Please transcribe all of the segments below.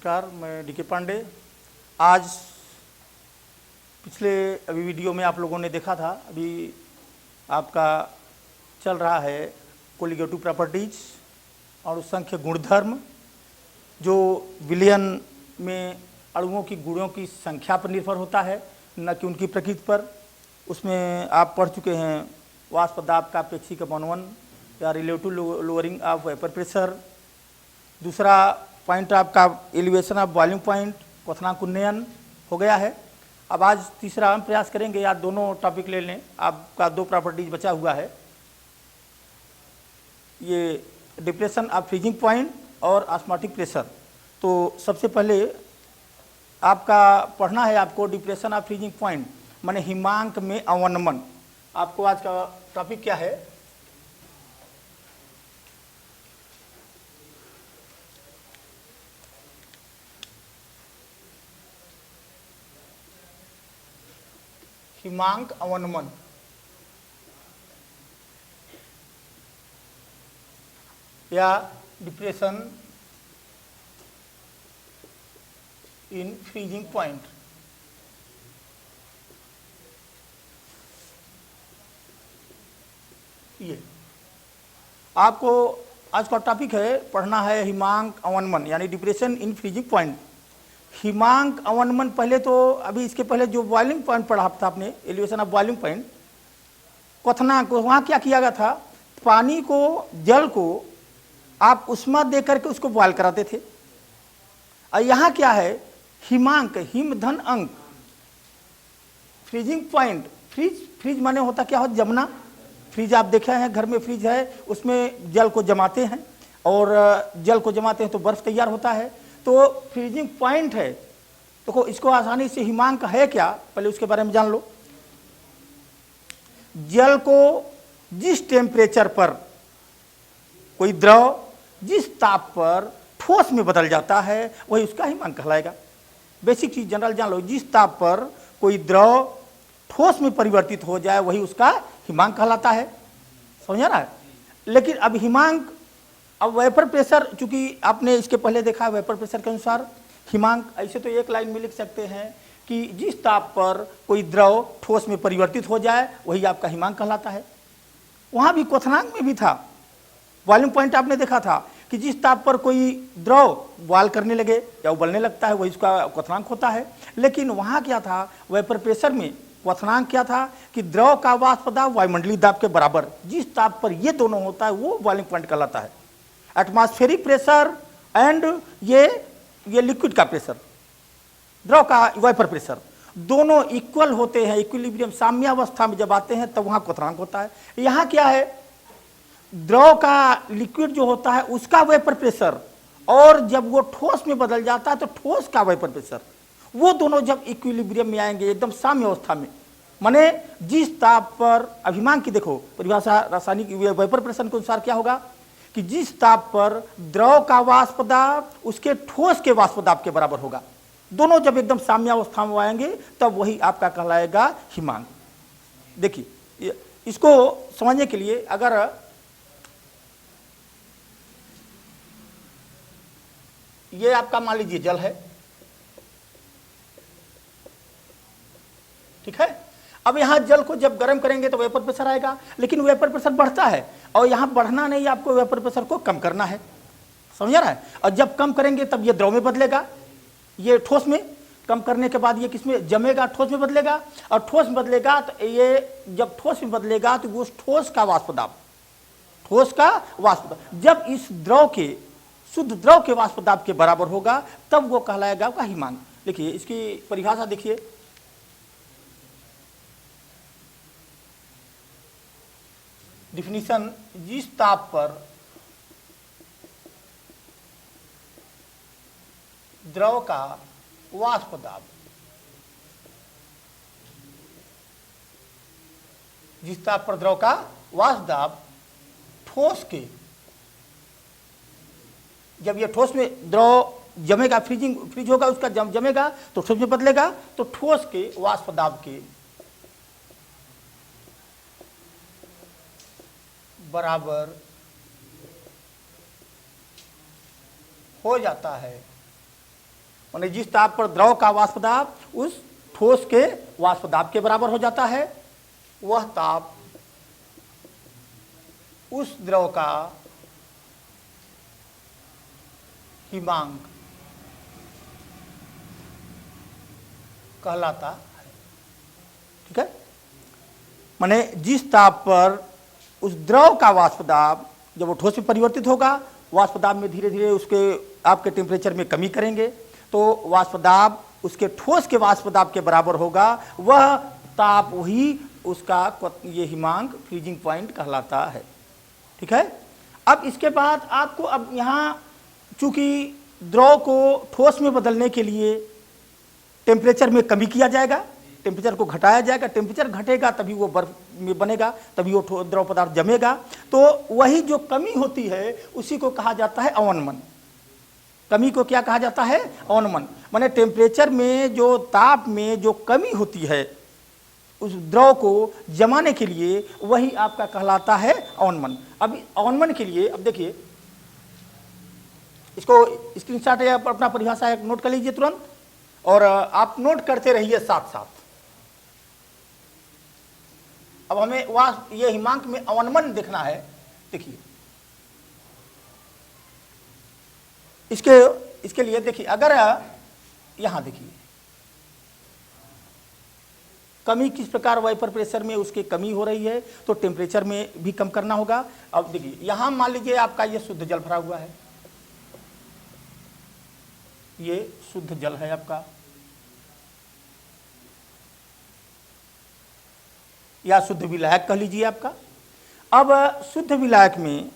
नमस्कार, मैं डीके पांडे। आज पिछले अभी वीडियो में आप लोगों ने देखा था, अभी आपका चल रहा है कोलिगेटिव प्रॉपर्टीज और संख्य गुणधर्म, जो बिलियन में अणुओं की गुणों की संख्या पर निर्भर होता है, न कि उनकी प्रकृति पर। उसमें आप पढ़ चुके हैं वाष्प दाब का अपेक्षिक अपनवन या relative lowering of vapour pressure. दूसरा पॉइंट आपका एलिवेशन ऑफ वॉल्यूम पॉइंट, क्वथनांक उन्नयन हो गया है। अब आज तीसरा हम प्रयास करेंगे, या दोनों टॉपिक ले लें। आपका दो प्रॉपर्टीज बचा हुआ है, ये डिप्रेशन ऑफ फ्रीजिंग पॉइंट और ऑस्मोटिक प्रेशर। तो सबसे पहले आपका पढ़ना है आपको डिप्रेशन ऑफ फ्रीजिंग पॉइंट, माने हिमांक में अवनमन। आपको आज का टॉपिक क्या है? हिमांक अवनमन। या डिप्रेशन इन फ्रीजिंग पॉइंट। ये आपको आज का टॉपिक है, पढ़ना है हिमांक अवनमन यानी डिप्रेशन इन फ्रीजिंग पॉइंट। हिमांक अवनमन पहले तो अभी इसके पहले जो बॉइलिंग पॉइंट पढ़ा था आपने, एलिवेशन ऑफ बॉइलिंग पॉइंट, क्वथनांक, वहाँ क्या किया गया था? पानी को, जल को आप उष्मा दे करके उसको बॉयल कराते थे। और यहाँ क्या है? हिमांक, हिम धन अंक, फ्रीजिंग पॉइंट। फ्रीज माने होता क्या हो? जमना। फ्रीज आप देखे हैं, घर में फ्रीज है, उसमें जल को जमाते हैं, और जल को जमाते हैं तो बर्फ तैयार होता है। तो फ्रीजिंग पॉइंट है। देखो इसको आसानी से, हिमांक है क्या, पहले उसके बारे में जान लो। जल को जिस टेम्परेचर पर कोई द्रव जिस ताप पर ठोस में बदल जाता है, वही उसका हिमांक कहलाएगा। बेसिक चीज जनरल जान लो, जिस ताप पर कोई द्रव ठोस में परिवर्तित हो जाए, वही उसका हिमांक कहलाता है। समझ रहा है? लेकिन अब हिमांक, अब वेपर प्रेशर, चूंकि आपने इसके पहले देखा, वेपर प्रेशर के अनुसार हिमांक ऐसे तो एक लाइन में लिख सकते हैं कि जिस ताप पर कोई द्रव ठोस में परिवर्तित हो जाए, वही आपका हिमांक कहलाता है। वहां भी क्वथनांक में भी था, वॉल्यूम पॉइंट आपने देखा था कि जिस ताप पर कोई द्रव बॉयल करने लगे या उबलने लगता है, वही उसका क्वथनांक होता है। लेकिन वहां क्या था? वेपर प्रेशर में क्वथनांक क्या था कि द्रव का वाष्प दाब वायुमंडलीय दाब के बराबर, जिस ताप पर ये दोनों होता है वो वॉल्यूम पॉइंट कहलाता है। एटमॉस्फेरिक प्रेशर एंड ये लिक्विड का प्रेशर, द्रव का वेपर प्रेशर, दोनों इक्वल होते हैं, इक्विलिब्रियम साम्यावस्था में जब आते हैं तब वहां क्वथनांक होता है। यहाँ क्या है? द्रव का, लिक्विड जो होता है उसका वेपर प्रेशर, और जब वो ठोस में बदल जाता है तो ठोस का वेपर प्रेशर, वो दोनों जब इक्विलिब्रियम में आएंगे, एकदम साम्य अवस्था में, माने जिस ताप पर, अभिमांक की देखो परिभाषा रासायनिक वेपर प्रेशर के अनुसार क्या होगा कि जिस ताप पर द्रव का वाष्प दाब उसके ठोस के वाष्प दाब के बराबर होगा, दोनों जब एकदम साम्यावस्था में आएंगे तब वही आपका कहलाएगा हिमांक। देखिए इसको समझने के लिए, अगर ये आपका मान लीजिए जल है, ठीक है। अब यहां जल को जब गर्म करेंगे तो वेपर प्रेशर आएगा, लेकिन वेपर प्रेशर बढ़ता है, और यहां बढ़ना नहीं, आपको वेपर प्रेशर को कम करना है। समझ रहा है? और जब कम करेंगे तब ये द्रव में बदलेगा, ये ठोस में, कम करने के बाद ये किसमें जमेगा? ठोस में बदलेगा। और ठोस में बदलेगा तो ये जब ठोस में बदलेगा तो वो ठोस का वाष्प दाब, ठोस का वाष्प दाब जब इस द्रव के, शुद्ध द्रव के वाष्प दाब के बराबर होगा, तब वो कहलाएगा आपका हिमांक। देखिए इसकी परिभाषा देखिए, डिफिनीशन, जिस ताप पर द्रव का वाष्प दाब, जिस ताप पर द्रव का वाष्प दाब ठोस के, जब ये ठोस में द्रव जमेगा, फ्रीज होगा, उसका जमेगा तो ठोस में बदलेगा, तो ठोस के वाष्प दाब के बराबर हो जाता है माने जिस ताप पर द्रव का वाष्प दाब उस ठोस के वाष्प दाब के बराबर हो जाता है, वह ताप उस द्रव का हिमांक कहलाता है। ठीक है, माने जिस ताप पर उस द्रव का वाष्प दाब जब वो ठोस में परिवर्तित होगा, वाष्प दाब में धीरे धीरे उसके आपके टेम्परेचर में कमी करेंगे तो वाष्प दाब उसके ठोस के वाष्प दाब के बराबर होगा, वह ताप वही उसका ये हिमांक फ्रीजिंग पॉइंट कहलाता है। ठीक है, अब इसके बाद आपको अब यहाँ चूंकि द्रव को ठोस में बदलने के लिए टेम्परेचर में कमी किया जाएगा, टेम्परेचर को घटाया जाएगा, टेम्परेचर घटेगा तभी वो बर्फ में बनेगा, तभी वो द्रव पदार्थ जमेगा, तो वही जो कमी होती है उसी को कहा जाता है अवनमन। कमी को क्या कहा जाता है? अवनमन। माने टेम्परेचर में जो ताप में जो कमी होती है उस द्रव को जमाने के लिए, वही आपका कहलाता है अवनमन। अब अवनमन के लिए अब देखिए, इसको स्क्रीनशॉट या अपना परिभाषा नोट कर लीजिए तुरंत, और आप नोट करते रहिए साथ साथ। अब हमें वह ये हिमांक में अवनमन देखना है। देखिए इसके लिए देखिए, अगर यहां देखिए कमी किस प्रकार वाइपर प्रेशर में उसकी कमी हो रही है, तो टेम्परेचर में भी कम करना होगा। अब देखिए यहां मान लीजिए आपका ये शुद्ध जल भरा हुआ है, ये शुद्ध जल है आपका, या शुद्ध विलायक कह लीजिए आपका। अब शुद्ध विलायक में,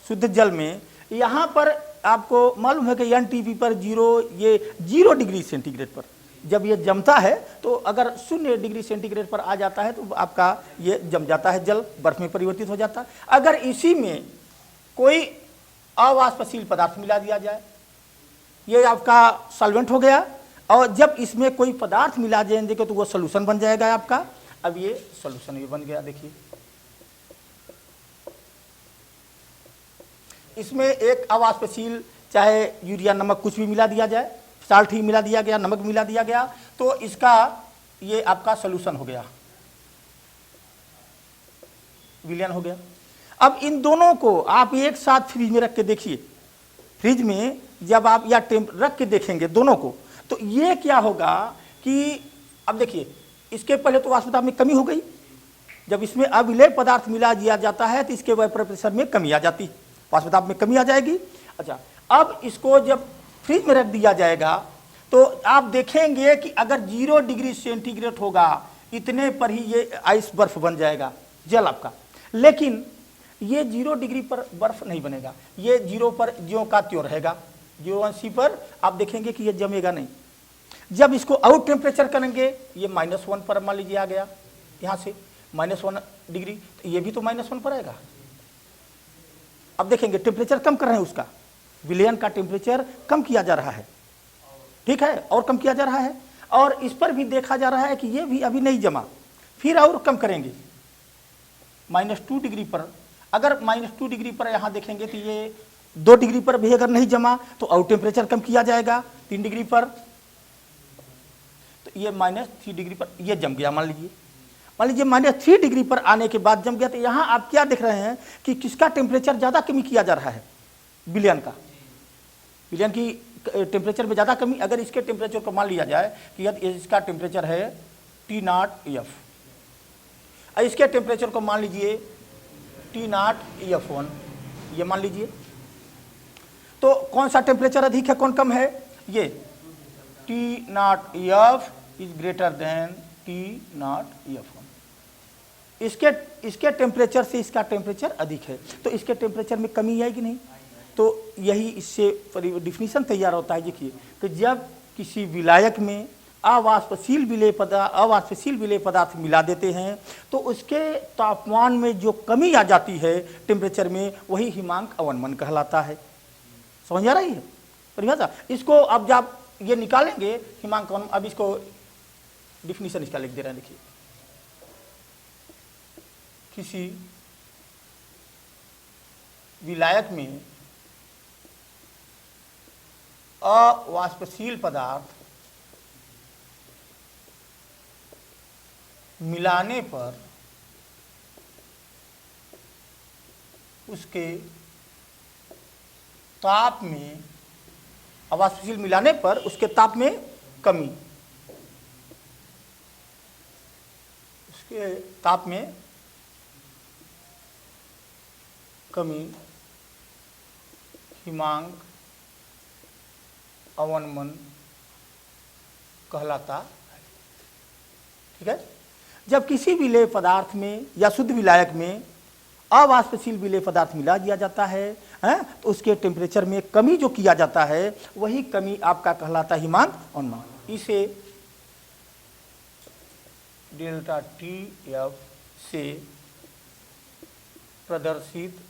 शुद्ध जल में यहां पर आपको मालूम है कि एनटीपी पर 0 डिग्री सेंटीग्रेड पर जब ये जमता है, तो अगर 0 डिग्री सेंटीग्रेड पर आ जाता है तो आपका ये जम जाता है, जल बर्फ में परिवर्तित हो जाता है। अगर इसी में कोई अवाष्पशील पदार्थ मिला दिया जाए, ये आपका सॉल्वेंट हो गया, और जब इसमें कोई पदार्थ मिला देंगे तो वो सोल्यूशन बन जाएगा आपका। अब ये सोल्यूशन भी बन गया। देखिए इसमें एक अवाष्पशील, चाहे यूरिया नमक कुछ भी मिला दिया जाए, साल्ट ही मिला दिया गया, नमक मिला दिया गया, तो इसका ये आपका सोल्यूशन हो गया, विलयन हो गया। अब इन दोनों को आप एक साथ फ्रिज में रख के देखिए, फ्रिज में जब आप या रख के देखेंगे दोनों को, तो ये क्या होगा कि अब देखिए इसके पहले तो वाष्प दाब में कमी हो गई, जब इसमें अविलेय पदार्थ मिला दिया जाता है तो इसके वेपर प्रेशर में कमी आ जाती, वाष्प दाब में कमी आ जाएगी। अच्छा, अब इसको जब फ्रिज में रख दिया जाएगा तो आप देखेंगे कि अगर 0 डिग्री सेंटीग्रेड होगा, इतने पर ही ये आइस बर्फ बन जाएगा, जल आपका। लेकिन ये 0 डिग्री पर बर्फ नहीं बनेगा, ये 0 पर ज्यों का त्यों रहेगा, 0 पर आप देखेंगे कि ये जमेगा नहीं। जब इसको आउट टेम्परेचर करेंगे, ये -1 पर मान लीजिए आ गया, यहाँ से -1 डिग्री, तो ये भी तो -1 पर आएगा। अब देखेंगे टेम्परेचर कम कर रहे हैं, उसका विलयन का टेम्परेचर कम किया जा रहा है, ठीक है, और कम किया जा रहा है। और इस पर भी देखा जा रहा है कि ये भी अभी नहीं जमा, फिर और कम करेंगे -2 डिग्री पर। अगर -2 डिग्री पर यहाँ देखेंगे तो ये 2 डिग्री पर भी अगर नहीं जमा तो आउट टेम्परेचर कम किया जाएगा 3 डिग्री पर, तो ये -3 डिग्री पर ये जम गया। मान लीजिए -3 डिग्री पर आने के बाद जम गया, तो यहाँ आप क्या देख रहे हैं कि किसका टेम्परेचर ज़्यादा कमी किया जा रहा है? विलयन का, विलयन की टेम्परेचर में ज़्यादा कमी। अगर इसके टेम्परेचर को मान लिया जाए कि यदि इसका टेम्परेचर है T0F, इसके टेम्परेचर को मान लीजिए T0F1, ये मान लीजिए, तो कौन सा टेम्परेचर अधिक है कौन कम है? ये T0F is greater than T0F1। इसके टेम्परेचर से इसका टेम्परेचर अधिक है, तो इसके टेम्परेचर में कमी आएगी नहीं। तो यही इससे डिफिनीशन तैयार होता है। देखिए कि जब किसी विलायक में अवाष्पशील विलेय पदार्थ मिला देते हैं तो उसके तापमान में जो कमी आ जाती है टेम्परेचर में, वही हिमांक अवनमन कहलाता है। समझ आ रही है परिभाषा? इसको अब जब ये निकालेंगे हिमांक अवनमन, अब इसको डिफिनीशन इसका लिख दे रहे हैं। देखिए किसी विलायक में अवाष्पशील पदार्थ मिलाने पर उसके ताप में, अवाष्पशील मिलाने पर उसके ताप में कमी, उसके ताप में कमी हिमांक अवनमन कहलाता है। ठीक है। जब किसी विलेय पदार्थ में या शुद्ध विलायक में अवाष्पशील विलेय पदार्थ मिला दिया जाता है, तो उसके टेम्परेचर में कमी जो किया जाता है वही कमी आपका कहलाता है हिमांक अवनमन। इसे डेल्टा टी एफ से प्रदर्शित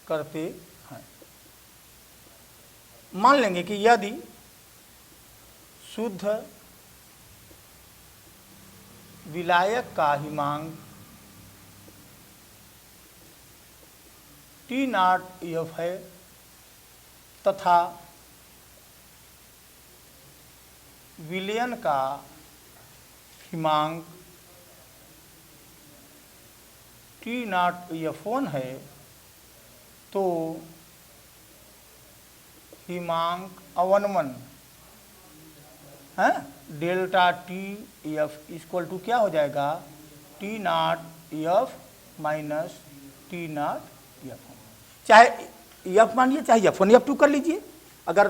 करते हैं। मान लेंगे कि यदि शुद्ध विलायक का हिमांक टी नॉट एफ है तथा विलयन का हिमांक टी नॉट एफ वन है, तो हिमांक अवनमन है delta T F equal to क्या हो जाएगा, T naught F minus T naught F. चाहे एफ मानिए चाहे एफ वन एफ टू कर लीजिए, अगर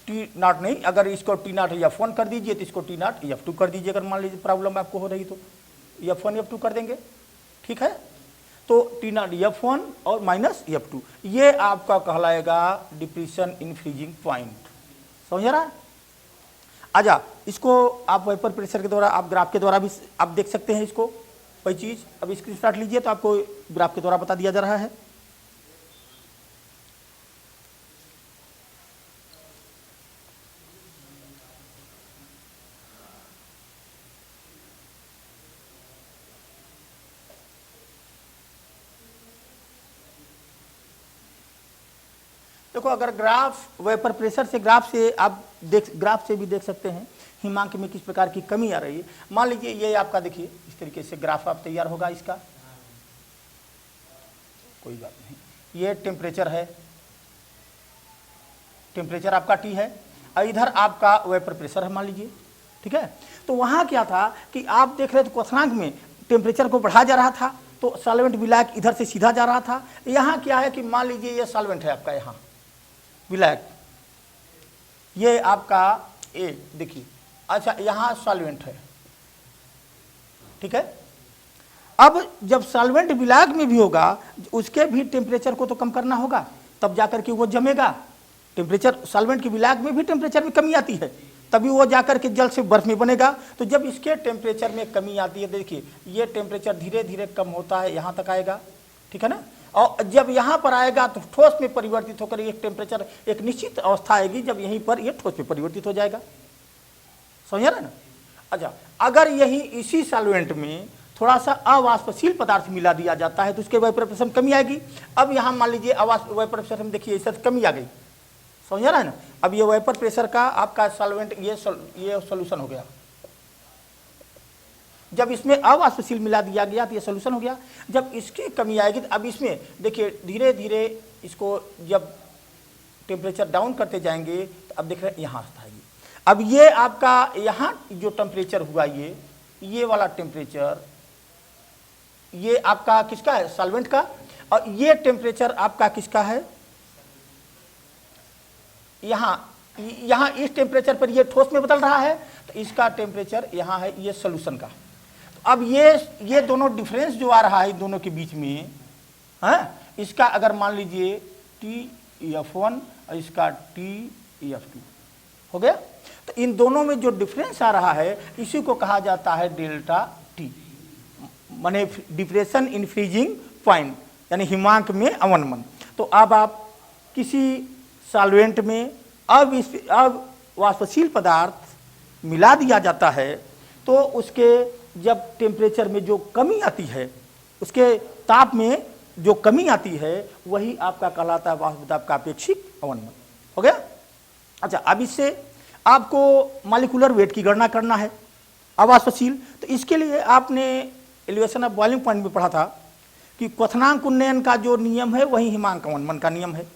टी नॉट नहीं, अगर इसको टी नॉट एफ वन कर दीजिए तो इसको टी नॉट एफ टू कर दीजिए। अगर मान लीजिए प्रॉब्लम आपको हो रही तो एफ वन एफ टू कर देंगे। ठीक है। तो टी नॉट एफ वन और माइनस एफ टू, ये आपका कहलाएगा डिप्रेशन इन फ्रीजिंग पॉइंट। समझ रहा है। आजा, इसको आप वेपर प्रेशर के द्वारा, आप ग्राफ के द्वारा भी आप देख सकते हैं इसको, कोई चीज़। अब स्क्रीनशॉट लीजिए तो आपको ग्राफ के द्वारा बता दिया जा रहा है। देखो, अगर ग्राफ वेपर प्रेशर से, ग्राफ से आप ग्राफ से भी देख सकते हैं हिमांक में किस प्रकार की कमी आ रही है। मान लीजिए ये आपका, देखिए इस तरीके से ग्राफ आप तैयार होगा इसका, कोई बात नहीं। ये टेम्परेचर है, टेम्परेचर आपका टी है, और इधर आपका वेपर प्रेशर है मान लीजिए। ठीक है। तो वहाँ क्या था कि आप देख रहे थे क्वथनांक में टेम्परेचर को बढ़ाया जा रहा था, तो सॉल्वेंट विलायक इधर से सीधा जा रहा था। यहाँ क्या है कि मान लीजिए ये सॉल्वेंट है आपका, यहाँ विलायक, ये आपका ए देखिए, अच्छा यहाँ सॉल्वेंट है। ठीक है। अब जब सॉल्वेंट विलायक में भी होगा, उसके भी टेम्परेचर को तो कम करना होगा, तब जाकर के वो जमेगा। टेम्परेचर सॉल्वेंट के विलायक में भी टेम्परेचर में कमी आती है, तभी वो जाकर के जल से बर्फ में बनेगा। तो जब इसके टेम्परेचर में कमी आती है, देखिए ये टेम्परेचर धीरे धीरे कम होता है, यहाँ तक आएगा। ठीक है ना। और जब यहाँ पर आएगा तो ठोस में परिवर्तित होकर एक टेम्परेचर, एक निश्चित अवस्था आएगी जब यहीं पर ये ठोस में परिवर्तित हो जाएगा। समझ रहे ना। अच्छा, अगर यही इसी सॉल्वेंट में थोड़ा सा अवाष्पशील पदार्थ मिला दिया जाता है तो उसके वेपर प्रेशर में कमी आएगी। अब यहाँ मान लीजिए वेपर प्रेशर में देखिए इससे कमी आ गई। समझ रहा है ना। अब ये वेपर प्रेशर का आपका सॉल्वेंट ये सॉल्यूशन हो गया। जब इसमें अवाष्पशील मिला दिया गया तो ये सॉल्यूशन हो गया। जब इसकी कमी आएगी तो अब इसमें देखिए धीरे धीरे इसको जब टेम्परेचर डाउन करते जाएंगे तो अब देख रहे हैं यहाँ आएगी। अब ये आपका यहाँ जो टेम्परेचर हुआ, ये वाला टेम्परेचर ये आपका किसका है, सॉल्वेंट का, और ये टेम्परेचर आपका किसका है, यहाँ इस टेम्परेचर पर ये ठोस में बदल रहा है, तो इसका टेम्परेचर यहाँ है ये सॉल्यूशन का। तो अब ये दोनों डिफरेंस जो आ रहा है दोनों के बीच में, हाँ, इसका अगर मान लीजिए TF1 और इसका TF2 हो गया, तो इन दोनों में जो डिफरेंस आ रहा है इसी को कहा जाता है डेल्टा टी, माने डिप्रेशन इन फ्रीजिंग पॉइंट, यानी हिमांक में अवनमन। तो अब आप किसी सॉल्वेंट में अवाष्पशील पदार्थ मिला दिया जाता है तो उसके जब टेम्परेचर में जो कमी आती है, उसके ताप में जो कमी आती है, वही आपका कहलाता है वाष्प दाब का अपेक्षित अवनमन। हो गया। अच्छा, अब इससे आपको मॉलिक्यूलर वेट की गणना करना है अवाष्पशील। तो इसके लिए आपने एलिवेशन ऑफ बॉइलिंग पॉइंट में पढ़ा था कि क्वथनांक उन्नयन का जो नियम है वही हिमांक अवनमन का नियम है।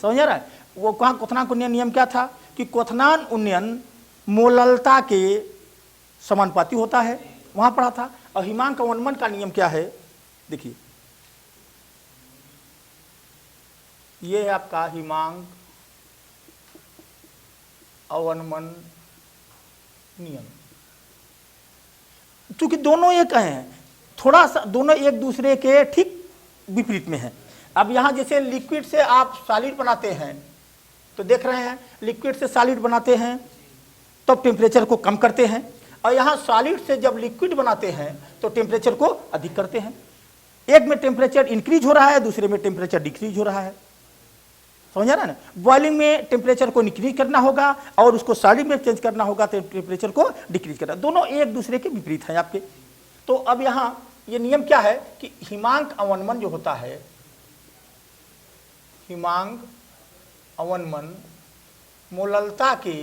समझ रहा है? वो कहाँ क्वथनांक उन्नयन नियम क्या था कि क्वथनांक उन्नयन मोललता के समानुपाती होता है, वहां पढ़ा था। और हिमांक अवनमन का नियम क्या है, देखिए ये है आपका हिमांक अवनमन नियम। चूंकि दोनों एक हैं, थोड़ा सा दोनों एक दूसरे के ठीक विपरीत में है। अब यहां जैसे लिक्विड से आप सॉलिड बनाते हैं तो देख रहे हैं, लिक्विड से सॉलिड बनाते हैं तो टेम्परेचर को कम करते हैं, और यहाँ सॉलिड से जब लिक्विड बनाते हैं तो टेम्परेचर को अधिक करते हैं। एक में टेम्परेचर इंक्रीज हो रहा है, दूसरे में टेम्परेचर डिक्रीज हो रहा है। समझ रहा है ना? बॉइलिंग में टेम्परेचर को इंक्रीज करना होगा और उसको सॉलिड में चेंज करना होगा तो टेम्परेचर को डिक्रीज करना, दोनों एक दूसरे के विपरीत हैं आपके। तो अब यहाँ ये नियम क्या है कि हिमांक अवनमन जो होता है, हिमांक अवनमन मोललता के,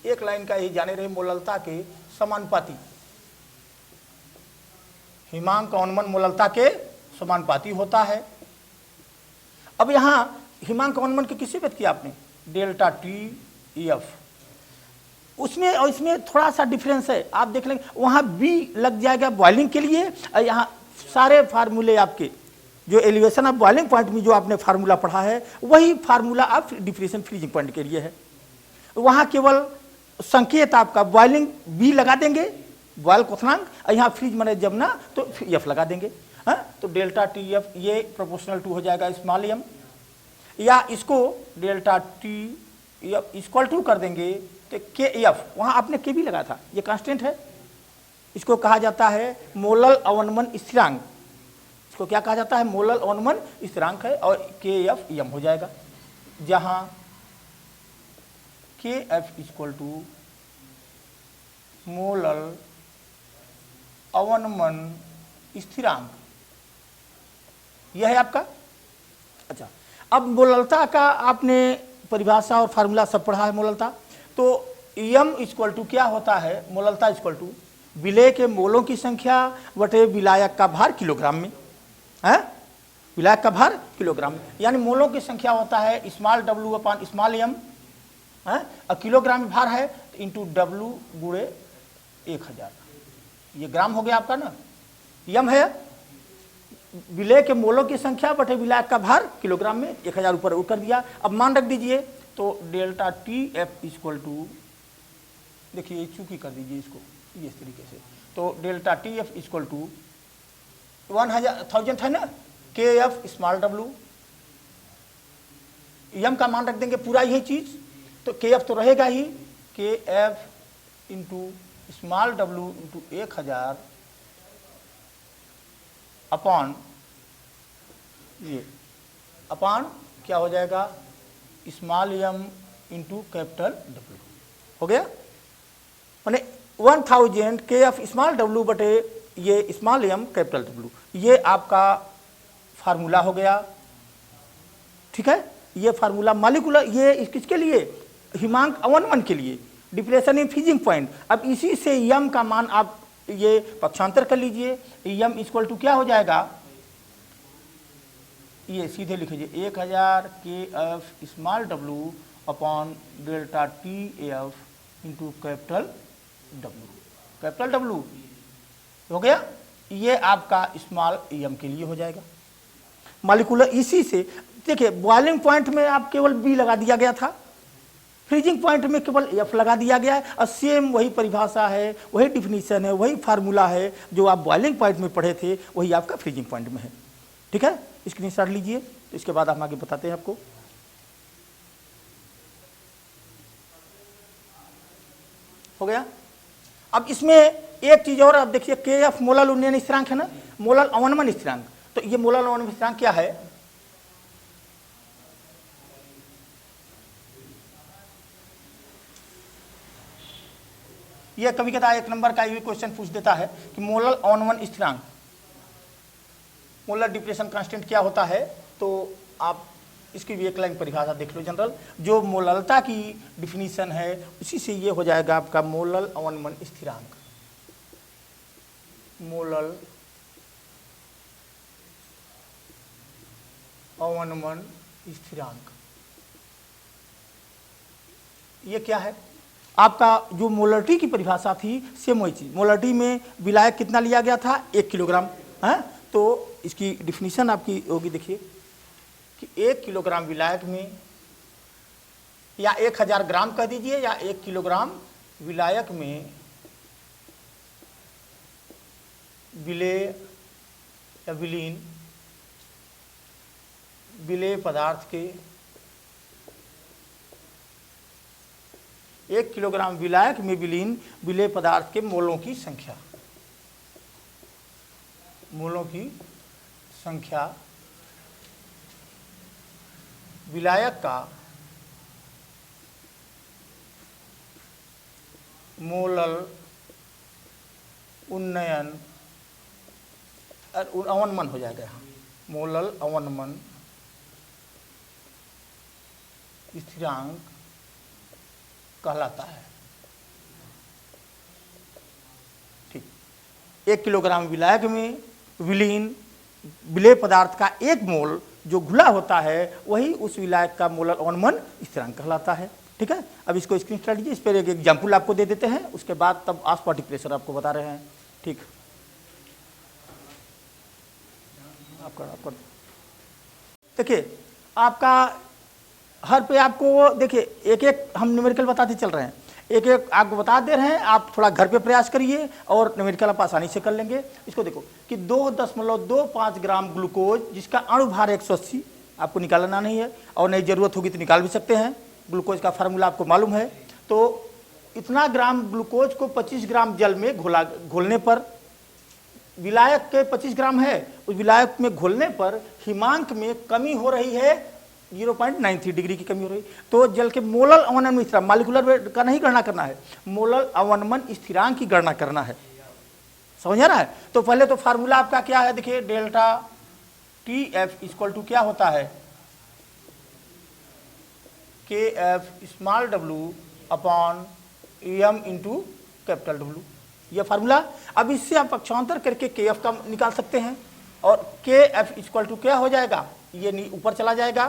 एक लाइन का ही जाने रहे, मोललता के समानुपाती, हिमांक अवनमन मोललता के समानुपाती होता है। अब यहां हिमांक अवनमन की किससे व्यक्त किया आपने, डेल्टा टी एफ, उसमें और इसमें थोड़ा सा डिफरेंस है, आप देख लेंगे। वहां बी लग जाएगा बॉइलिंग के लिए, और यहाँ सारे फार्मूले आपके जो एलिवेशन ऑफ बॉइलिंग पॉइंट में जो आपने फार्मूला पढ़ा है वही फार्मूला आप डिप्रेशन फ्रीजिंग पॉइंट के लिए है। वहां केवल संकेत आपका बॉइलिंग बी लगा देंगे, बॉयल क्वथनांक, और यहाँ फ्रीज मैंने जब ना तो एफ लगा देंगे। तो डेल्टा टी एफ ये प्रोपोर्शनल टू हो जाएगा स्मॉल एम, या इसको delta T F equal to कर देंगे तो के एफ, वहाँ आपने के भी लगा था, ये कांस्टेंट है। इसको कहा जाता है मोलल अवनमन स्थिरांक, इसको क्या कहा जाता है, मोलल अवनमन स्थिरांक है, और के एफ एम हो जाएगा, जहाँ के एफ इक्वल टू मोलल अवनमन स्थिरांक, यह है आपका। अच्छा, अब मोललता का आपने परिभाषा और फार्मूला सब पढ़ा है मोललता। तो एम इक्वल टू क्या होता है, मोललता इक्वल टू विलय के मोलों की संख्या बटे विलायक का भार किलोग्राम में है, विलायक का भार किलोग्राम में, यानी मोलों की संख्या होता है स्मॉल डब्ल्यू अपान स्मॉल एम है, और किलोग्राम में भार है तो इंटू डब्ल्यू गुणे 1000, ये ग्राम हो गया आपका ना। यम है विलय के मोलों की संख्या बटे विलायक का भार किलोग्राम में, 1000 ऊपर कर दिया। अब मान रख दीजिए तो delta T F equal to, देखिए चूकी कर दीजिए इसको इस तरीके से, तो delta T F equal to 1000 है ना, के एफ स्मॉल डब्ल्यू, यम का मान रख देंगे पूरा यही चीज, तो के एफ तो रहेगा ही, के एफ इंटू स्मॉल डब्ल्यू इंटू 1000 अपॉन ये, अपॉन क्या हो जाएगा, स्मॉल एम इंटू कैपिटल डब्ल्यू हो गया, माने 1000 के एफ स्मॉल डब्ल्यू बटे ये स्मॉल एम कैपिटल डब्ल्यू, ये आपका फार्मूला हो गया। ठीक है, ये फार्मूला मॉलिक्यूलर, ये किसके लिए, हिमांक अवनमन के लिए, डिप्रेशन इन फ्रीजिंग पॉइंट। अब इसी से यम का मान आप ये पक्षांतर कर लीजिए, यम इक्वल टू क्या हो जाएगा, ये सीधे लिख लीजिए 1000 के F small W upon delta T F into capital W, capital डब्ल्यू हो गया, ये आपका स्मॉल एम के लिए हो जाएगा मॉलिक्यूलर। इसी से देखिए बॉइलिंग पॉइंट में आप केवल बी लगा दिया गया था, फ्रीजिंग पॉइंट में केवल एफ लगा दिया गया है, और सेम वही परिभाषा है, वही डिफिनीशन है, वही फार्मूला है जो आप बॉइलिंग पॉइंट में पढ़े थे, वही आपका फ्रीजिंग पॉइंट में है। ठीक है, स्क्रीनशॉट लीजिए, तो इसके बाद हम आगे बताते हैं आपको। हो गया। अब इसमें एक चीज और आप देखिए, के एफ मोलल उन्नयन स्थिरांक है ना, मोलल अवनमन स्थिरांक, तो ये मोलल अवनमन स्थिरांक क्या है, ये कभी कदा 1 नंबर का ये क्वेश्चन पूछ देता है कि मोलल अवनमन स्थिरांक, मोलर डिप्रेशन कांस्टेंट क्या होता है, तो आप इसकी भी एक लाइन परिभाषा देख लो जनरल, जो मोललता की डिफिनीशन है उसी से ये हो जाएगा आपका मोलल अवनमन स्थिरांक। मोलल अवनमन स्थिरांक ये क्या है? आपका जो मोलरिटी की परिभाषा थी सेम वही चीज। मोलरिटी में विलायक कितना लिया गया था? 1 किलोग्राम है। तो इसकी डिफिनीशन आपकी होगी, देखिए कि 1 किलोग्राम विलायक में, या 1000 ग्राम कह दीजिए, या 1 किलोग्राम विलायक में विलेय या विलीन विलेय पदार्थ के 1 किलोग्राम विलायक में विलीन विलेय पदार्थ के मोलों की संख्या, मोलों की संख्या विलायक का मोलल उन्नयन अवनमन हो जाएगा यहाँ, मोलल अवनमन स्थिरांक कहलाता है। ठीक, 1 किलोग्राम विलायक में विलीन विलेय पदार्थ का 1 मोल जो घुला होता है वही उस विलायक का मोलल अवनमन स्थिरांक कहलाता है। ठीक है, अब इसको स्क्रीनशॉट लीजिए, इस पर एक एग्जाम्पल आपको दे देते हैं, उसके बाद तब ऑस्मोटिक प्रेशर आपको बता रहे हैं। ठीक, आपका देखिए आपका हर पे आपको देखिए एक एक हम न्यूमेरिकल बताते चल रहे हैं, एक एक आपको बता दे रहे हैं, आप थोड़ा घर पे प्रयास करिए और न्यूमेरिकल आप आसानी से कर लेंगे। इसको देखो कि 2.25 ग्राम ग्लूकोज जिसका अणु भार 180 आपको निकालना नहीं है, और नहीं जरूरत होगी तो निकाल भी सकते हैं, ग्लूकोज का फार्मूला आपको मालूम है। तो इतना ग्राम ग्लूकोज को 25 ग्राम जल में घोलने पर, विलायक के 25 ग्राम है, उस विलायक में घोलने पर हिमांक में कमी हो रही है, 0.93 डिग्री की कमी हो रही। तो जल के मोलल अवनमन स्थिरांक, मॉलिक्यूलर वेट का नहीं गणना करना है, मोलल अवनमन स्थिरांक की गणना करना है। समझ आ रहा है? तो पहले तो फार्मूला आपका क्या है, देखिए delta T F equal to क्या होता है, K F small W upon M into capital W, यह फार्मूला। अब इससे आप पक्षांतर करके के एफ का निकाल सकते हैं, और के एफ इक्वल टू क्या हो जाएगा, ये ऊपर चला जाएगा,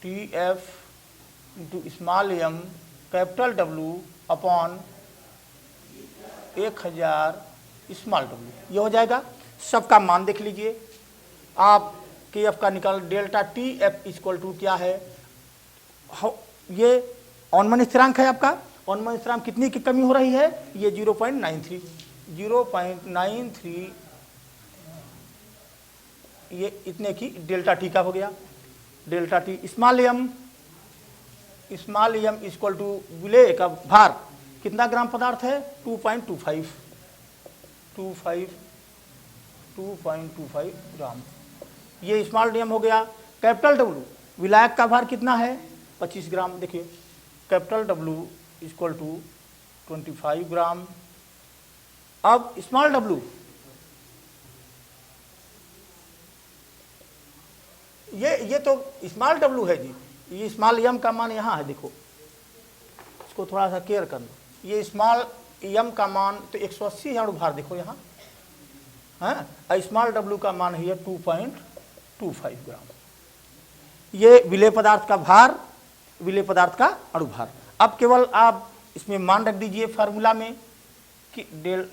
T F into small M capital W upon 1000 small W, ये हो जाएगा। सबका मान देख लीजिए आप, के एफ का निकाल, delta T F equal to क्या है, ये अवनमन स्थिरांक है आपका। अवनमन स्थिरांक कितनी की कमी हो रही है, ये 0.93 ये इतने की डेल्टा टी का हो गया। Delta T small M equal to विलेय का भार कितना ग्राम पदार्थ है, 2.25 ग्राम, ये स्मॉल एम हो गया। कैपिटल डब्ल्यू, विलायक का भार कितना है, 25 ग्राम। देखिए कैपिटल डब्ल्यू इक्वल टू 25 ग्राम। अब स्मॉल डब्ल्यू, ये तो स्मॉल डब्ल्यू है जी, ये स्मॉल एम का मान यहाँ है, देखो इसको थोड़ा सा केयर कर लो, ये स्मॉल एम का मान तो 180 अणु भार देखो यहाँ है, स्मॉल डब्ल्यू का मान है 2.25 ग्राम। ये विलेय पदार्थ का भार, विलेय पदार्थ का अणु भार। अब केवल आप इसमें मान रख दीजिए फार्मूला में कि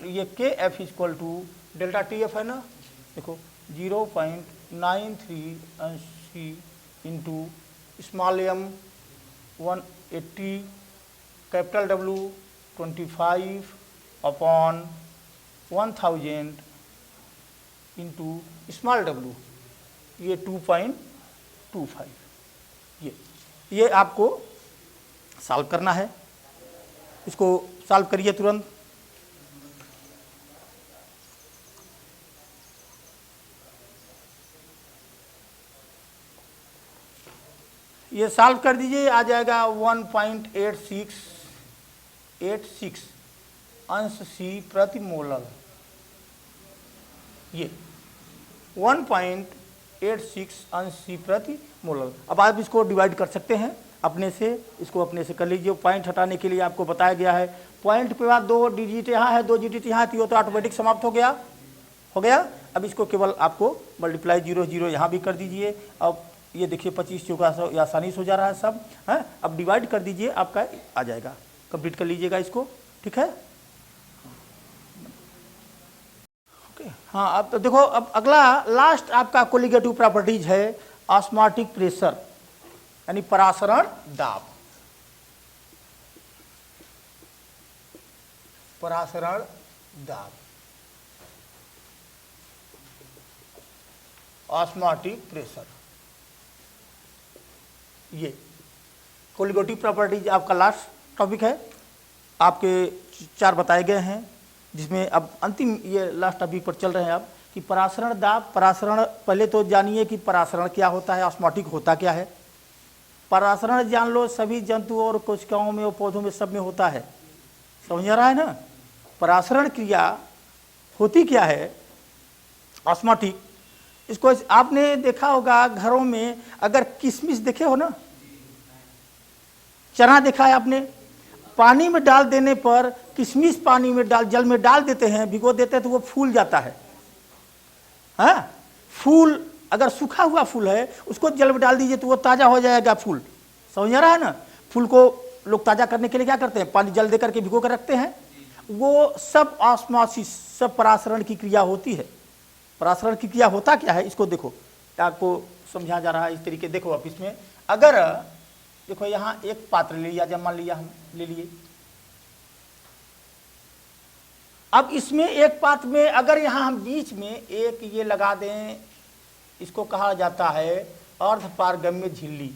ये K F equal to delta T F है ना, देखो 0.93 into small M 180, capital W 25 upon 1000 into small W, ये 2.25, ये आपको सॉल्व करना है। इसको सॉल्व करिए तुरंत। ये सॉल्व कर दीजिए, आ जाएगा 1.86 अंश सी प्रति मोलल। ये 1.86 0.86 अंश प्रति मोल। अब आप इसको डिवाइड कर सकते हैं अपने से, इसको अपने से कर लीजिए। पॉइंट हटाने के लिए आपको बताया गया है, पॉइंट पे बाद 2 डिजिट यहाँ है, 2 डिजिट यहाँ थी, वो तो ऑटोमेटिक समाप्त हो गया। अब इसको केवल आपको मल्टीप्लाई 0 0 यहाँ भी कर दीजिए। अब ये देखिए 25 चौका 100 ये आसानी से हो जा रहा है सब है। अब डिवाइड कर दीजिए, आपका आ जाएगा। कंप्लीट कर लीजिएगा इसको, ठीक है। ओके हाँ, अब तो देखो, अब अगला लास्ट आपका कोलिगेटिव प्रॉपर्टीज है ऑस्मोटिक प्रेशर यानी परासरण दाब। परासरण दाब, ऑस्मोटिक प्रेशर, ये कोलिगेटिव प्रॉपर्टीज आपका लास्ट टॉपिक है। आपके 4 बताए गए हैं, जिसमें अब अंतिम ये लास्ट टॉपिक पर चल रहे हैं आप कि परासरण दाब। परासरण पहले तो जानिए कि परासरण क्या होता है, ऑस्मोटिक होता क्या है। परासरण जान लो, सभी जंतुओं और कोशिकाओं में और पौधों में सब में होता है, समझ आ रहा है ना। परासरण क्रिया होती क्या है, ऑस्मोटिक। इसको आपने देखा होगा घरों में, अगर किशमिश देखे हो ना, चना देखा है आपने, पानी में डाल देने पर किशमिश पानी में जल में डाल देते हैं, भिगो देते हैं तो वो फूल जाता है। हाँ, फूल अगर सूखा हुआ फूल है उसको जल में डाल दीजिए तो वो ताज़ा हो जाएगा फूल, समझ आ रहा है ना। फूल को लोग ताज़ा करने के लिए क्या करते हैं, पानी जल दे करके भिगो कर रखते हैं। वो सब ऑस्मोसिस, सब परासरण की क्रिया होती है। परासरण की क्रिया होता क्या है, इसको देखो, आपको समझा जा रहा है इस तरीके। देखो आप इसमें अगर देखो यहाँ एक पात्र ले लिया, जब मान लिया हम ले लिए, अब इसमें एक पात्र में अगर यहाँ हम बीच में एक ये लगा दें, इसको कहा जाता है अर्धपारगम्य झिल्ली,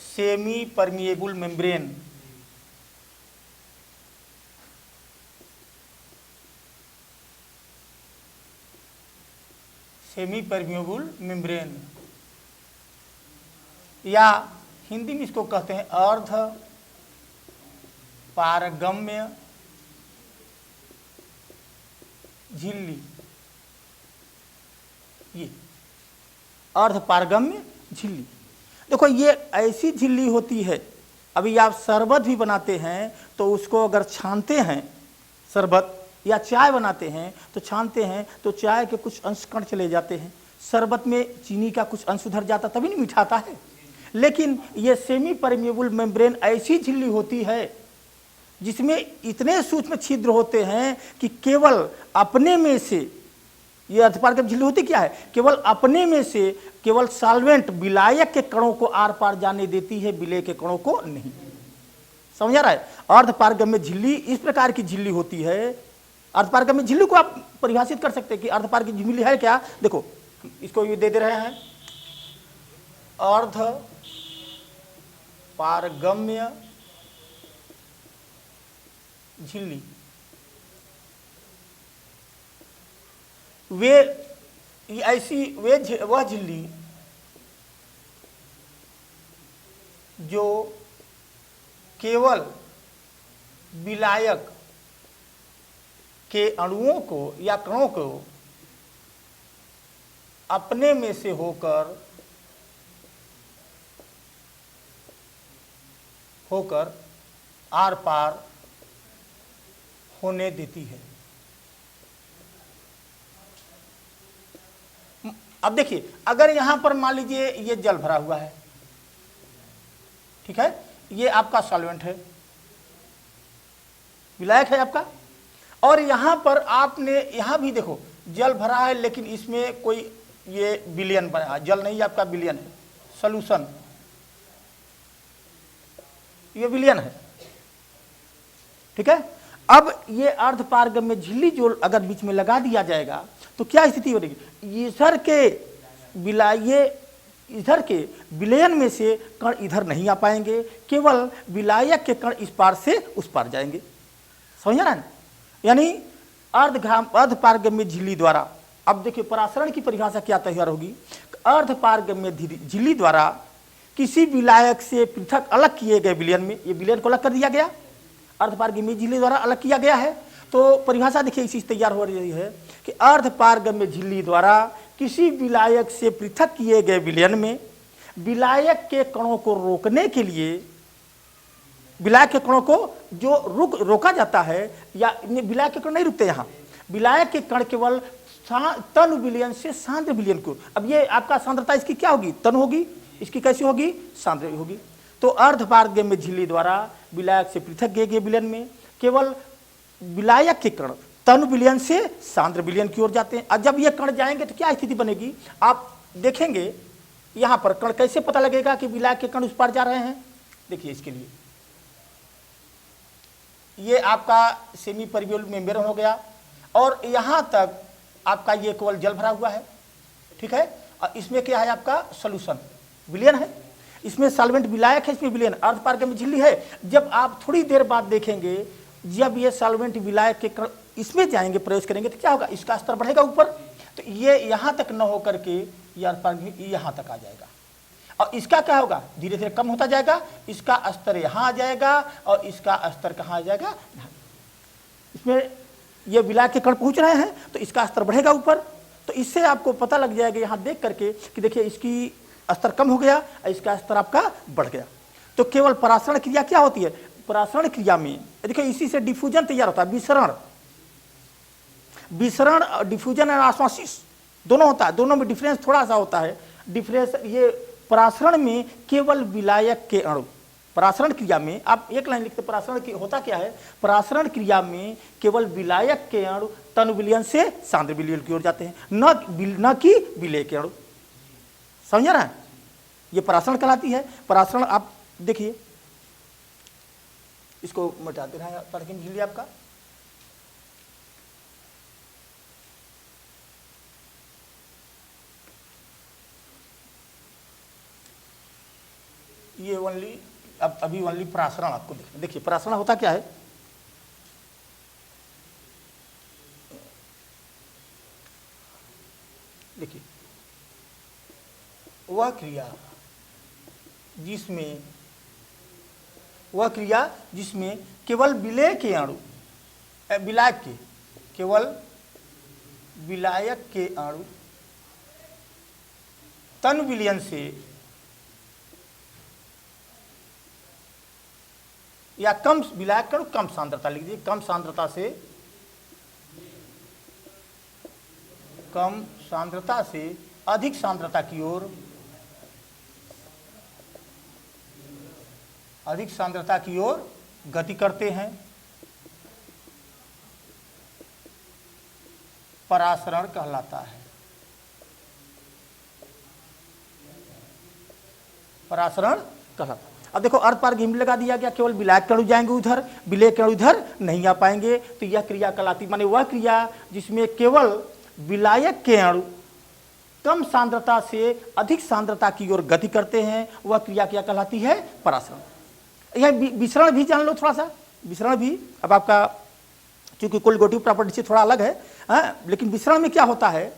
semi permeable membrane. Semi permeable membrane, या हिंदी में इसको कहते हैं अर्ध पारगम्य झिल्ली। ये अर्ध पारगम्य झिल्ली, देखो ये ऐसी झिल्ली होती है। अभी आप शरबत भी बनाते हैं तो उसको अगर छानते हैं, शरबत या चाय बनाते हैं तो छानते हैं तो चाय के कुछ अंश कण चले जाते हैं, शरबत में चीनी का कुछ अंश उधर जाता, तभी नहीं मिठाता है। लेकिन ये सेमी परमिएबल मेम्ब्रेन ऐसी झिल्ली होती है जिसमें इतने सूक्ष्म छिद्र होते हैं कि केवल अपने में से, ये अर्धपारगम्य झिल्ली होती क्या है, केवल अपने में से केवल सॉल्वेंट विलायक के कणों को आर पार जाने देती है, विलेय के कणों को नहीं। समझ आ रहा है। अर्धपारगम्य झिल्ली इस प्रकार की झिल्ली होती है। अर्धपारगम्य झिल्ली को आप परिभाषित कर सकते हैं कि अर्धपारगम्य झिल्ली है क्या। देखो इसको ये दे रहे हैं, अर्ध पारगम्य झिल्ली, वे ऐसी वह झिल्ली जो केवल विलायक के अणुओं को या कणों को अपने में से होकर आर पार होने देती है। अब देखिए, अगर यहां पर मान लीजिए ये जल भरा हुआ है, ठीक है, ये आपका सॉल्वेंट है, विलायक है आपका, और यहां पर आपने यहां भी देखो जल भरा है, लेकिन इसमें कोई ये विलयन बना, जल नहीं आपका विलयन है, सॉल्यूशन, ये विलयन है, ठीक है। अब ये अर्धपारगम्य झिल्ली जो अगर बीच में लगा दिया जाएगा तो क्या स्थिति हो रही, इधर के विलयन में से कण इधर नहीं आ पाएंगे, केवल विलायक के कण इस पार से उस पार जाएंगे। समझ रहा है। यानी अर्धपारगम्य झिल्ली द्वारा, अब देखिए परासरण की परिभाषा क्या तैयार होगी, अर्धपारगम्य झिल्ली द्वारा किसी विलायक से पृथक अलग किए गए विलयन में, ये विलयन को अलग कर दिया गया, अर्धपारगम्य झिल्ली द्वारा अलग किया गया है। तो परिभाषा देखिए इसी तैयार हो रही है कि अर्धपारगम्य झिल्ली द्वारा किसी विलायक से पृथक किए गए विलयन में विलायक के कणों को रोकने के लिए, विलायक के कणों को जो रोका जाता है, या विलायक के कण नहीं रुकते, यहाँ विलायक के कण केवल तनु विलयन से सांद्र विलयन को, अब ये आपका सांद्रता इसकी क्या होगी, तनु होगी, इसकी कैसी होगी, सांद्र होगी। तो अर्धपारगम्य झिल्ली द्वारा विलायक से पृथक किए गए विलयन में केवल विलायक के कण तनु विलयन से सांद्र विलयन की ओर जाते हैं। और जब ये कण जाएंगे तो क्या स्थिति बनेगी, आप देखेंगे यहां पर कण कैसे पता लगेगा कि विलायक के कण उस पार जा रहे हैं। देखिए इसके लिए ये आपका सेमी परवियल मेम्ब्रेन हो गया और यहां तक आपका ये केवल जल भरा हुआ है, ठीक है। और इसमें क्या है, आपका सोल्यूशन विलयन है, इसमें सॉल्वेंट विलायक है, इसमें विलयन अर्धपारगम्य झिल्ली है। जब आप थोड़ी देर बाद देखेंगे, जब ये सॉल्वेंट विलायक के कण इसमें जाएंगे, प्रवेश करेंगे, तो क्या होगा, इसका स्तर बढ़ेगा ऊपर, तो ये यहां तक न होकर के ये अर्धपारगम्य यहां तक आ जाएगा। और इसका क्या होगा, धीरे धीरे कम होता जाएगा, इसका स्तर यहां आ जाएगा और इसका स्तर कहां आ जाएगा, इसमें ये विलायक के कण पहुंच रहे हैं तो इसका स्तर बढ़ेगा ऊपर। तो इससे आपको पता लग जाएगा यहां देख करके कि देखिए इसकी स्तर कम हो गया और इसका स्तर आपका बढ़ गया। तो केवल परासरण क्रिया क्या होती है, परासरण क्रिया में देखिए इसी से डिफ्यूजन तैयार होता है, विसरण डिफ्यूजन और ऑस्मोसिस दोनों होता है, दोनों में डिफरेंस थोड़ा सा होता है। डिफरेंस ये परासरण में केवल विलायक के अणु, परासरण क्रिया में आप एक लाइन लिखते, परासरण की होता क्या है, परासरण क्रिया में केवल विलायक के अणु तनु विलयन से सांद्र विलयन की ओर जाते हैं, न कि विलेय के अणु। समझ रहा है, ये परासरण कहलाती है। परासरण आप देखिए, इसको मिटाते रहे पारगम्य झिल्ली आपका, ये ओनली अब अभी ओनली परासरण आपको देखिए परासरण होता क्या है, देखिए वह क्रिया जिसमें केवल विलेय के अणु, केवल विलायक के अणु तनु विलयन से या कम विलायक कण कम सांद्रता लिख दीजिए, कम सांद्रता से अधिक सांद्रता की ओर, गति करते हैं, परासरण कहलाता है। परासरण कहलाता है। अब देखो अर्धपारगम्य लगा दिया गया, केवल विलायक के अणु जाएंगे उधर, विलेय के अणु इधर नहीं आ पाएंगे, तो यह क्रिया कहलाती, माने वह क्रिया जिसमें केवल विलायक के अणु कम सांद्रता से अधिक सांद्रता की ओर गति करते हैं, वह क्रिया क्या कहलाती है, परासरण। यह विसरण भी जान लो थोड़ा सा, विसरण भी अब आपका चूंकि कोलिगेटिव प्रॉपर्टी से थोड़ा अलग है, लेकिन विसरण में क्या होता है,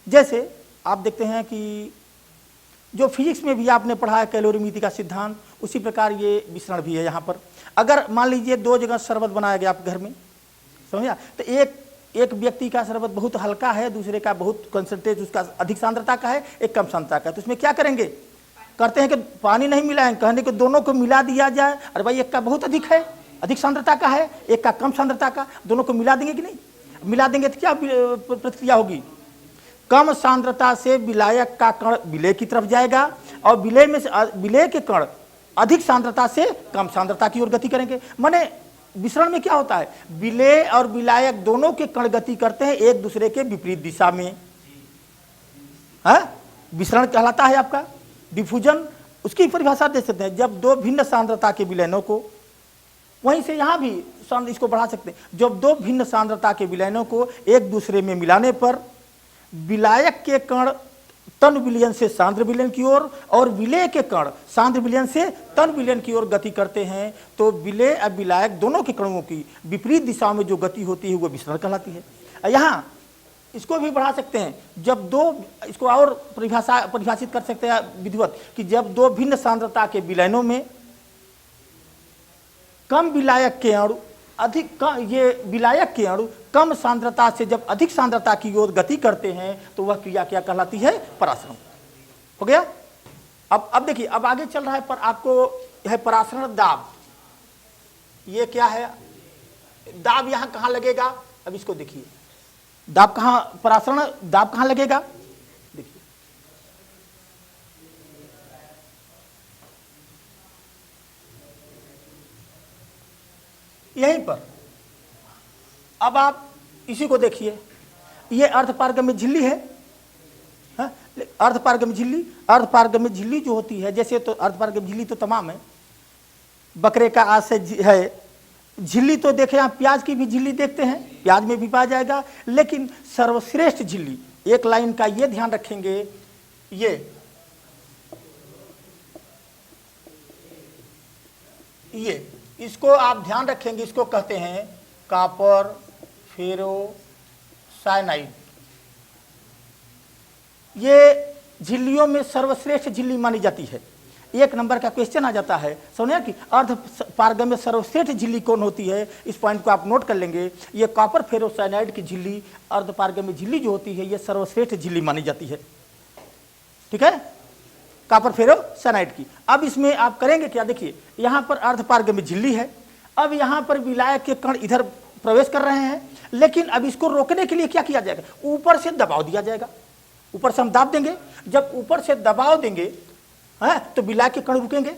जैसे आप देखते हैं कि जो फिजिक्स में भी आपने पढ़ा है कैलोरीमिति का सिद्धांत, उसी प्रकार ये विसरण भी है। यहाँ पर अगर मान लीजिए दो जगह शरबत बनाया गया आपके घर में, समझा, तो एक व्यक्ति का शरबत बहुत हल्का है, दूसरे का बहुत कंसंट्रेट उसका अधिक सांद्रता का है, एक कम सांद्रता का है, तो उसमें क्या करेंगे, करते हैं कि पानी नहीं मिलाएंगे, कहने कि दोनों को मिला दिया जाए, अरे भाई एक का बहुत अधिक है, अधिक सांद्रता का है, एक का कम सांद्रता का, दोनों को मिला देंगे कि नहीं, मिला देंगे तो क्या प्रतिक्रिया होगी, कम सांद्रता से विलायक का कण विलेय की तरफ जाएगा और विलेय में से विलेय के कण अधिक सांद्रता से कम सांद्रता की ओर गति करेंगे। माने विसरण में क्या होता है, विलेय और विलायक दोनों के कण गति करते हैं एक दूसरे के विपरीत दिशा में, विसरण कहलाता है आपका। डिफ्यूजन उसकी परिभाषा दे सकते हैं, जब दो भिन्न सांद्रता के विलयनों को, वहीं से यहां भी इसको बढ़ा सकते हैं, जब दो भिन्न सांद्रता के विलयनों को एक दूसरे में मिलाने पर विलायक के कण तन विलयन से सांद्र विलयन की ओर और विलेय के कण सांद्र विलयन से तन विलयन की ओर गति करते हैं, तो विलेय और विलायक दोनों के कणों की विपरीत दिशा में जो गति होती है वो विसरण कहलाती है। यहाँ इसको भी बढ़ा सकते हैं, जब दो, इसको और परिभाषित कर सकते हैं विधिवत, कि जब दो भिन्न सांद्रता के विलयनों में कम विलायक के अणु अधिक ये विलायक के अणु कम सांद्रता से जब अधिक सांद्रता की ओर गति करते हैं तो वह क्रिया क्या कहलाती है? परासरण। हो गया। अब देखिए, अब आगे चल रहा है पर आपको यह परासरण दाब, ये क्या है? दाब यहां कहां लगेगा? अब इसको देखिए, दाब कहां, परासरण दाब कहां लगेगा? देखिए, यहीं पर। अब आप इसी को देखिए, ये अर्धपारगम्य झिल्ली है, अर्धपारगम्य झिल्ली। अर्धपारगम्य झिल्ली जो होती है, जैसे तो अर्धपारगम्य झिल्ली तो तमाम है, बकरे का आशय है। झिल्ली तो देखें आप, प्याज की भी झिल्ली देखते हैं, प्याज में भी पाया जाएगा, लेकिन सर्वश्रेष्ठ झिल्ली, एक लाइन का ये ध्यान रखेंगे, ये इसको आप ध्यान रखेंगे, इसको कहते हैं कॉपर फेरोसाइनाइड। ये झिल्लियों में सर्वश्रेष्ठ झिल्ली मानी जाती है। एक नंबर का क्वेश्चन आ जाता है, समझे कि अर्ध पारगम्य सर्वश्रेष्ठ झिल्ली कौन होती है? इस पॉइंट को आप नोट कर लेंगे। ये कॉपर फेरोसाइनाइड की झिल्ली, अर्ध पारगम्य झिल्ली जो होती है, ये सर्वश्रेष्ठ झिल्ली मानी जाती है। ठीक है, कॉपर फेरोसाइनाइड की। अब इसमें आप करेंगे क्या? देखिए, यहां पर अर्ध पारगम्य झिल्ली है, अब यहां पर विलायक के कण इधर प्रवेश कर रहे हैं, लेकिन अब इसको रोकने के लिए क्या किया जाएगा? ऊपर से दबाव दिया जाएगा। ऊपर से हम दाब देंगे, जब ऊपर से दबाव देंगे है तो विलायक के कण रुकेंगे।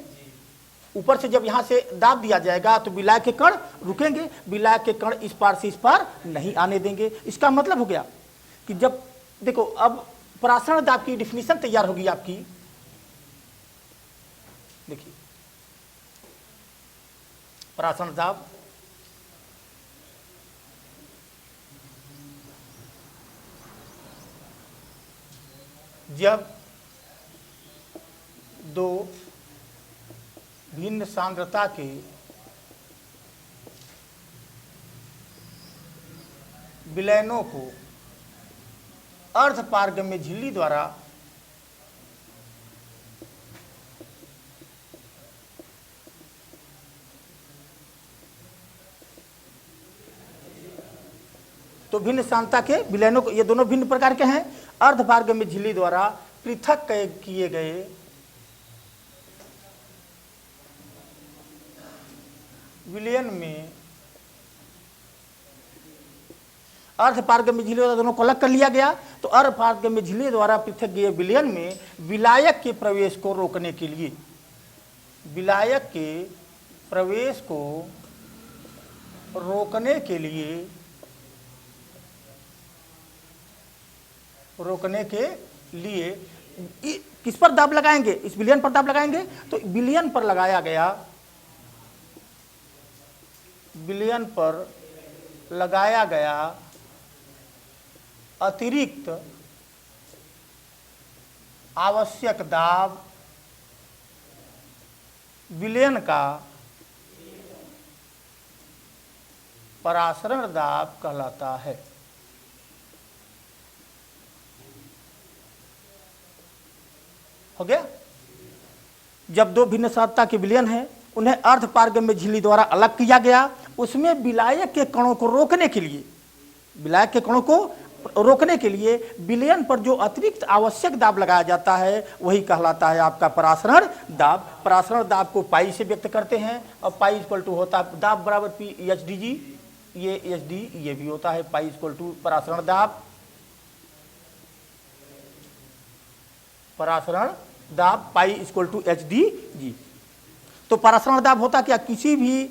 ऊपर से जब यहां से दाब दिया जाएगा तो विलायक के कण रुकेंगे, विलायक के कण इस पार से इस पार नहीं आने देंगे। इसका मतलब हो गया कि जब देखो, अब परासरण दाब की डिफिनीशन तैयार होगी आपकी। देखिए, परासरण दाब जब दो भिन्न सांद्रता के विलयनों को अर्धपारगम्य झिल्ली द्वारा तो भिन्न सांद्रता के विलयनों को, ये दोनों भिन्न प्रकार के हैं, अर्धपारगम्य झिल्ली द्वारा पृथक किए गए विलयन में, अर्धपारगम्य झिल्ली द्वारा दोनों को अलग कर लिया गया, तो अर्धपारगम्य झिल्ली द्वारा पृथक किए विलयन में विलायक के प्रवेश को रोकने के लिए, विलायक के प्रवेश को रोकने के लिए किस पर दाब लगाएंगे? इस विलयन पर दाब लगाएंगे। तो विलयन पर लगाया गया, विलयन पर लगाया गया अतिरिक्त आवश्यक दाब विलयन का परासरण दाब कहलाता है। हो गया। जब दो भिन्न सांद्रता के विलयन हैं, उन्हें अर्धपारगम्य झिल्ली द्वारा अलग किया गया, उसमें विलायक के कणों को रोकने के लिए, विलायक के कणों को रोकने के लिए विलयन पर जो अतिरिक्त आवश्यक दाब लगाया जाता है वही कहलाता है आपका परासरण दाब। परासरण दाब को पाई से व्यक्त करते हैं, और पाई इक्वल टू होता है दाब बराबर पी एच डी जी, ये एच डी ये भी होता है पाई इक्वल टू परासरण दाब, परासरण दाब pi equal to H D G. तो परासरण दाब होता क्या? किसी भी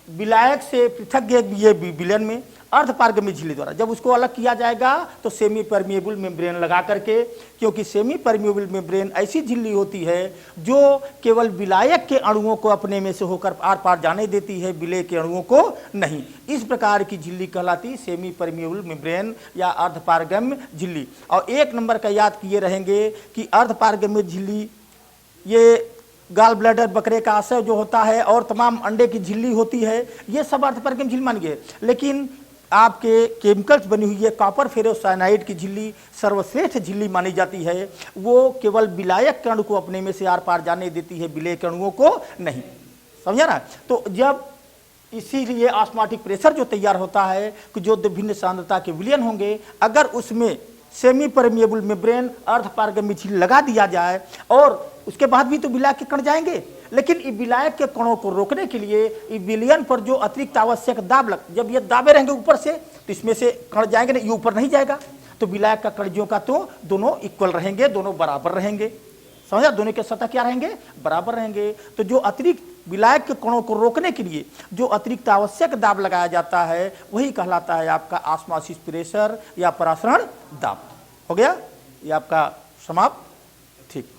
विलायक से पृथक ये विलयन में अर्धपारगम्य झिल्ली द्वारा जब उसको अलग किया जाएगा तो सेमी परमिएबल मेम्ब्रेन लगा करके, क्योंकि सेमी परमिएबल मेम्ब्रेन ऐसी झिल्ली होती है जो केवल विलायक के अणुओं को अपने में से होकर आर पार जाने देती है, विलय के अणुओं को नहीं। इस प्रकार की झिल्ली कहलाती सेमी परमिएबल मेम्ब्रेन या अर्धपारगम्य झिल्ली। और एक नंबर का याद किए रहेंगे कि अर्धपारगम्य झिल्ली ये गाल ब्लैडर, बकरे का आशय जो होता है और तमाम अंडे की झिल्ली होती है, ये सब अर्धपारगम्य झिल्ली मान गए। लेकिन आपके केमिकल्स बनी हुई है कॉपर फेरोसाइनाइड की झिल्ली सर्वश्रेष्ठ झिल्ली मानी जाती है। वो केवल विलायक के अणु को अपने में से आर पार जाने देती है, विलय के अणुओं को नहीं। समझा ना? तो जब इसीलिए ऑस्मोटिक प्रेशर जो तैयार होता है कि जो विभिन्न सांद्रता के विलयन होंगे, अगर उसमें सेमी परमिएबल मेम्ब्रेन अर्ध पारगम्यशील लगा दिया जाए और उसके बाद भी तो विलायक के कण जाएंगे, लेकिन इस विलायक के कणों को रोकने के लिए इस विलयन पर जो अतिरिक्त आवश्यक दाब जब ये दाबे रहेंगे ऊपर से तो इसमें से कण जाएंगे नहीं, ये ऊपर नहीं जाएगा, तो विलायक का कणजियों का तो दोनों इक्वल रहेंगे, दोनों बराबर रहेंगे। समझा, दोनों के सतह क्या रहेंगे, बराबर रहेंगे। तो जो अतिरिक्त विलायक के कणों को रोकने के लिए जो अतिरिक्त आवश्यक दाब लगाया जाता है वही कहलाता है आपका ऑस्मोसिस प्रेशर या परासरण दाब। हो गया ये आपका समाप्त। ठीक।